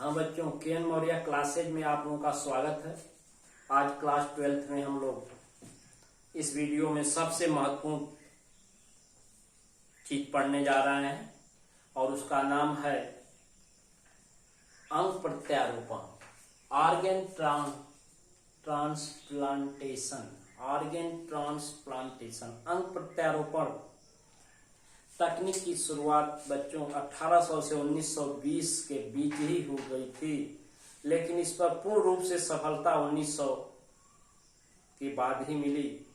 हाँ बच्चों, KN Maurya classes में आप लोगों का स्वागत है। आज क्लास 12th में हम लोग इस वीडियो में सबसे महत्वपूर्ण चीज पढ़ने जा रहे हैं और उसका नाम है अंग प्रत्यारोपण, ऑर्गन ट्रांसप्लांटेशन। अंग प्रत्यारोपण तकनीक की शुरुआत बच्चों 1800 से 1920 के बीच ही हो गई थी, लेकिन इस पर पूर्ण रूप से सफलता 1900 के बाद ही मिली।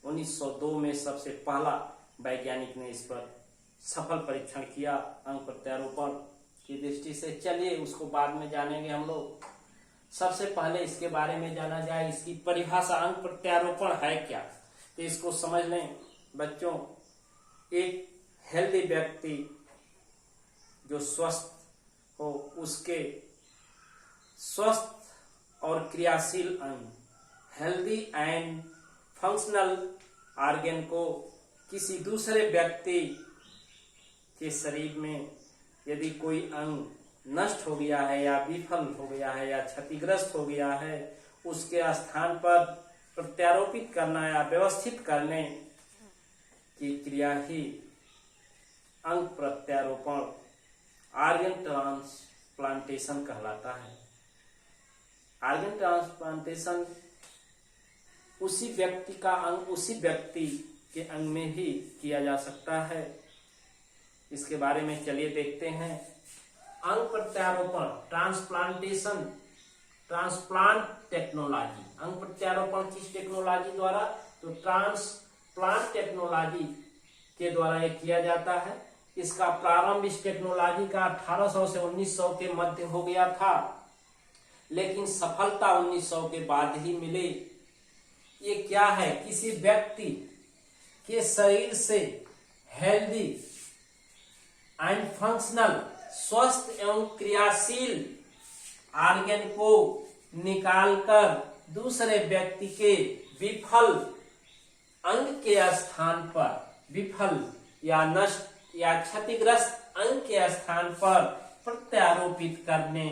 1902 में सबसे पहला वैज्ञानिक ने इस पर सफल परीक्षण किया अंग प्रत्यारोपण की दृष्टि से। चलिए उसको बाद में जानेंगे हम लोग। सबसे पहले इसके बारे में जाना जाए, इसकी परिभाषा अंग प्रत्यारोपण है क्या, तो इसको समझ लें बच्चों। एक हेल्दी व्यक्ति जो स्वस्थ हो, उसके स्वस्थ और क्रियाशील अंग, हेल्दी एंड फंक्शनल ऑर्गन को किसी दूसरे व्यक्ति के शरीर में यदि कोई अंग नष्ट हो गया है या विफल हो गया है या क्षतिग्रस्त हो गया है, उसके स्थान पर प्रत्यारोपित करना या व्यवस्थित करने की क्रिया ही अंग प्रत्यारोपण, ऑर्गन ट्रांसप्लांटेशन कहलाता है। ऑर्गन ट्रांसप्लांटेशन उसी व्यक्ति का अंग उसी व्यक्ति के अंग में ही किया जा सकता है। इसके बारे में चलिए देखते हैं। अंग प्रत्यारोपण, ट्रांसप्लांटेशन, ट्रांसप्लांट टेक्नोलॉजी। अंग प्रत्यारोपण किस टेक्नोलॉजी द्वारा? तो ट्रांसप्लांट टेक्नोलॉजी के द्वारा यह किया जाता है। इसका प्रारंभ इस टेक्नोलॉजी का 1800 से 1900 के मध्य हो गया था, लेकिन सफलता 1900 के बाद ही मिली। ये क्या है? किसी व्यक्ति के शरीर से हेल्दी एंड फंक्शनल, स्वस्थ एवं क्रियाशील ऑर्गन को निकालकर दूसरे व्यक्ति के विफल अंग के स्थान पर, विफल या नष्ट या क्षतिग्रस्त अंग के स्थान पर प्रत्यारोपित करने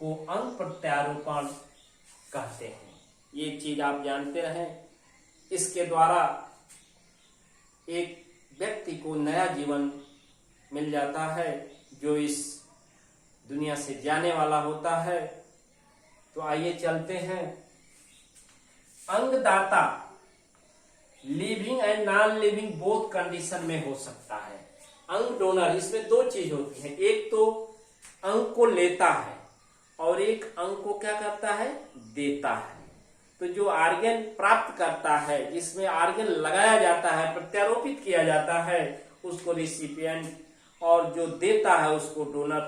को अंग प्रत्यारोपण कहते हैं। ये चीज आप जानते रहें। इसके द्वारा एक व्यक्ति को नया जीवन मिल जाता है जो इस दुनिया से जाने वाला होता है। तो आइए चलते हैं। अंगदाता living and non living both condition में हो सकता है। अंग डोनर, इसमें दो चीज होती है, एक तो अंग को लेता है और एक अंग को क्या करता है? देता है। तो जो ऑर्गन प्राप्त करता है, जिसमें ऑर्गन लगाया जाता है, प्रत्यारोपित किया जाता है, उसको रिसिपिएंट, और जो देता है उसको डोनर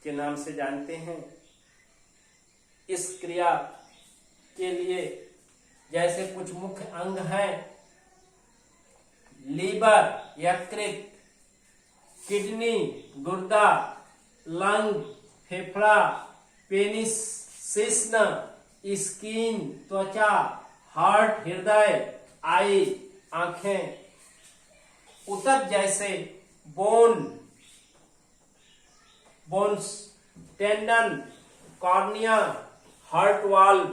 के नाम से जानते हैं। इस क्रिया के लिए जैसे कुछ मुख्य अंग हैं: लीवर, यकृत, किडनी, गुर्दा, लंग, फेफड़ा, पेनिस, शिश्न, स्किन, त्वचा, हार्ट, हृदय, आई, आंखें, उतक जैसे bones, tendon, cornea, heart valve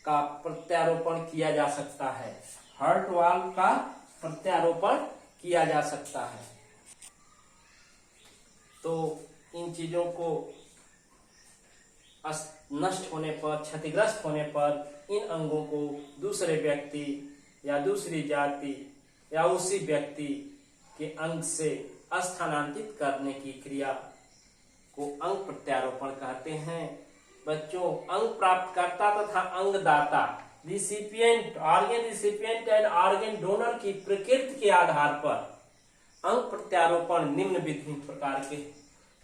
का प्रत्यारोपण किया जा सकता है। हार्ट वाल्व का प्रत्यारोपण किया जा सकता है। तो इन चीजों को नष्ट होने पर, क्षतिग्रस्त होने पर इन अंगों को दूसरे व्यक्ति या दूसरी जाति या उसी व्यक्ति के अंग से स्थानांतरित करने की क्रिया को अंग प्रत्यारोपण कहते हैं। बच्चों, अंग प्राप्तकर्ता तथा अंगदाता, recipient, organ recipient and organ donor की प्रकृति के आधार पर अंग प्रत्यारोपण निम्न विभिन्न प्रकार के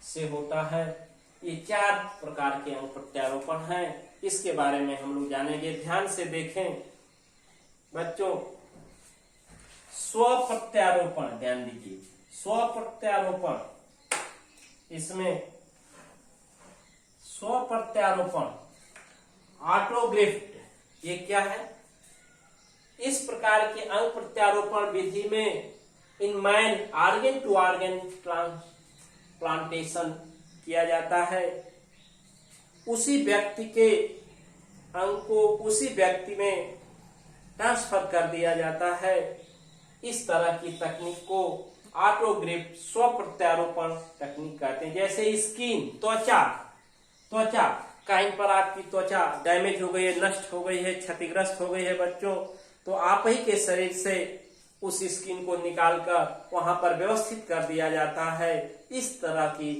से होता है। ये 4 प्रकार के अंग प्रत्यारोपण हैं। इसके बारे में हम लोग जानेंगे। ध्यान से देखें बच्चों। स्व प्रत्यारोपण, ध्यान दीजिए, स्व प्रत्यारोपण, इसमें स्व प्रत्यारोपण, ऑटोग्राफ्ट, ये क्या है? इस प्रकार के अंग प्रत्यारोपण विधि में in man organ to organ transplantation किया जाता है। उसी व्यक्ति के अंग को उसी व्यक्ति में ट्रांसफर कर दिया जाता है। इस तरह की तकनीक को ऑटोग्राफ्ट स्व प्रत्यारोपण तकनीक कहते हैं। जैसे स्किन त्वचा कहीं पर आपकी त्वचा डैमेज हो गई है, नष्ट हो गई है, क्षतिग्रस्त हो गई है बच्चों, तो आप ही के शरीर से उस स्किन को निकालकर वहां पर व्यवस्थित कर दिया जाता है। इस तरह की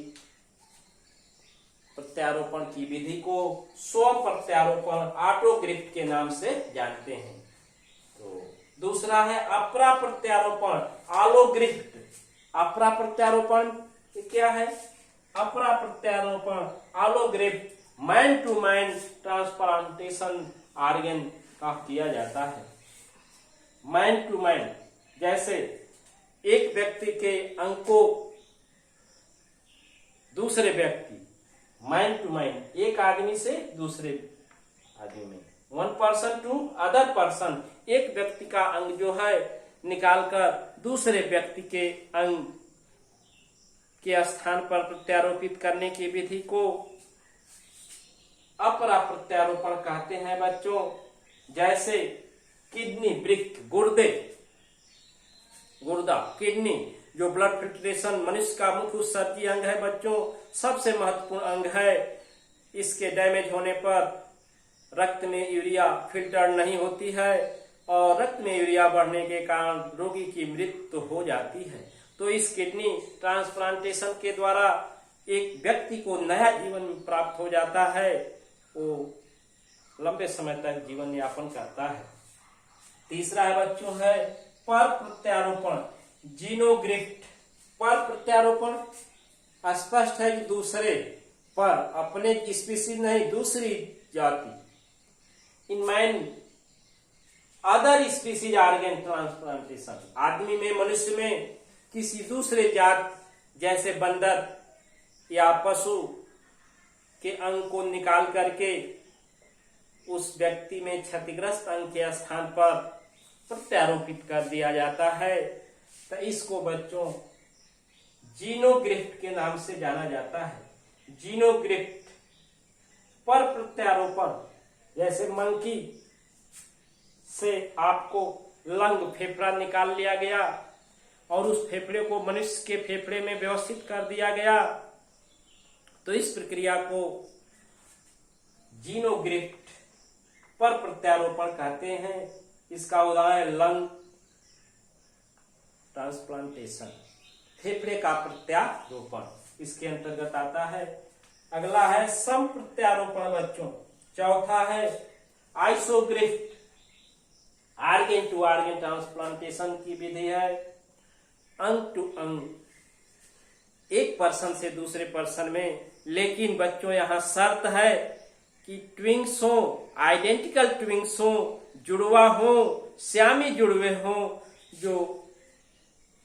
प्रत्यारोपण की विधि को स्व प्रत्यारोपण ऑटोग्राफ्ट के नाम से जानते हैं। तो दूसरा है अपरा प्रत्यारोपण ऑलोग्राफ्ट। अपरा प्रत्यारोपण क्या है? अपरा प्रत्यारोपण allograft man to man transplantation organ का किया जाता है। मैन टू मैन, जैसे एक व्यक्ति के अंग को दूसरे व्यक्ति, मैन टू मैन, एक आदमी से दूसरे आदमी में, one person to other person, एक व्यक्ति का अंग जो है निकालकर दूसरे व्यक्ति के अंग के स्थान पर प्रत्यारोपित करने की विधि को अपरा प्रत्यारोपण कहते हैं बच्चों। जैसे किडनी, वृक्क, गुर्दा, किडनी जो ब्लड फिल्ट्रेशन मनुष्य का मुख्य उत्सर्जी अंग है बच्चों, सबसे महत्वपूर्ण अंग है। इसके डैमेज होने पर रक्त में यूरिया फिल्टर नहीं होती है और रक्त में यूरिया बढ़ने के कारण रोगी की मृत्यु हो जाती है। तो इस किडनी ट्रांसप्लांटेशन के द्वारा एक व्यक्ति को नया जीवन प्राप्त हो जाता है, वो लंबे समय तक जीवन यापन करता है। तीसरा है बच्चों है पर प्रत्यारोपण जीनोग्राफ्ट। पर प्रत्यारोपण स्पष्ट है कि दूसरे पर, अपने की स्पीसीज नहीं, दूसरी जाति। In man other species organ transplantation, आदमी में, मनुष्य में किसी दूसरे जात जैसे बंदर या पशु के अंग को निकाल करके उस व्यक्ति में क्षतिग्रस्त अंग के स्थान पर प्रत्यारोपित कर दिया जाता है। तो इसको बच्चों जीनोग्राफ्ट के नाम से जाना जाता है। जीनोग्राफ्ट पर प्रत्यारोपण, जैसे मंकी से आपको लंग, फेफड़ा निकाल लिया गया और उस फेफड़े को मनुष्य के फेफड़े में व्यवस्थित कर दिया गया, तो इस प्रक्रिया को जीनोग्राफ्ट पर प्रत्यारोपण कहते हैं। इसका उदाहरण लंग ट्रांसप्लांटेशन, फेफड़े का प्रत्यारोपण इसके अंतर्गत आता है। अगला है सम प्रत्यारोपण बच्चों। चौथा है isograft, organ to organ transplantation की विधि है। अंग टू अंग, एक पर्सन से दूसरे पर्सन में, लेकिन बच्चों यहां शर्त है कि ट्विंग्स हो, आइडेंटिकल ट्विंग्स हो, जुड़वा हो, श्यामी जुड़वे हो, जो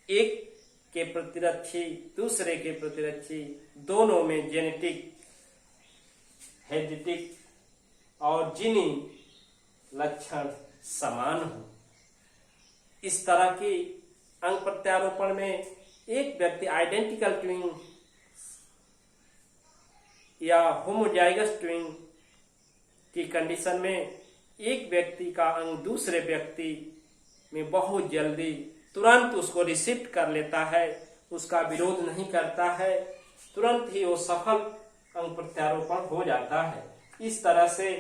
एक के प्रतिरक्षी दूसरे के प्रतिरक्षी, दोनों में जेनेटिक, हेरिडिटिक और जीनी लक्षण समान हो। इस तरह की अंग प्रत्यारोपण में एक व्यक्ति आइडेंटिकल ट्विंग या होमोजाइगस ट्विंग की कंडीशन में एक व्यक्ति का अंग दूसरे व्यक्ति में बहुत जल्दी तुरंत उसको रिसीव कर लेता है, उसका विरोध नहीं करता है, तुरंत ही वो सफल अंग प्रत्यारोपण हो जाता है। इस तरह से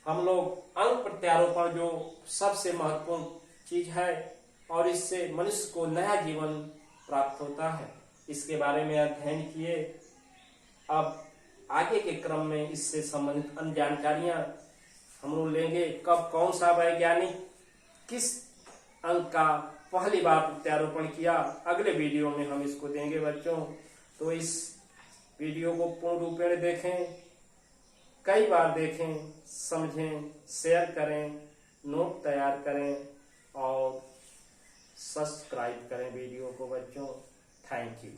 हम लोग अंग प्रत्यारोपण जो सबसे महत्वपूर्ण चीज है और इससे मनुष्य को नया जीवन प्राप्त होता है, इसके बारे में अध्ययन किए। अब आगे के क्रम में इससे संबंधित अन्य जानकारियां हम लोग लेंगे। कब कौन सा वैज्ञानिक किस अंग का पहली बार प्रत्यारोपण किया, अगले वीडियो में हम इसको देंगे बच्चों। तो इस वीडियो को पूर्ण रूपेण देखें, कई बार देखें, समझें, शेयर करें, नोट तैयार करें और सब्सक्राइब करें वीडियो को बच्चों। Thank you.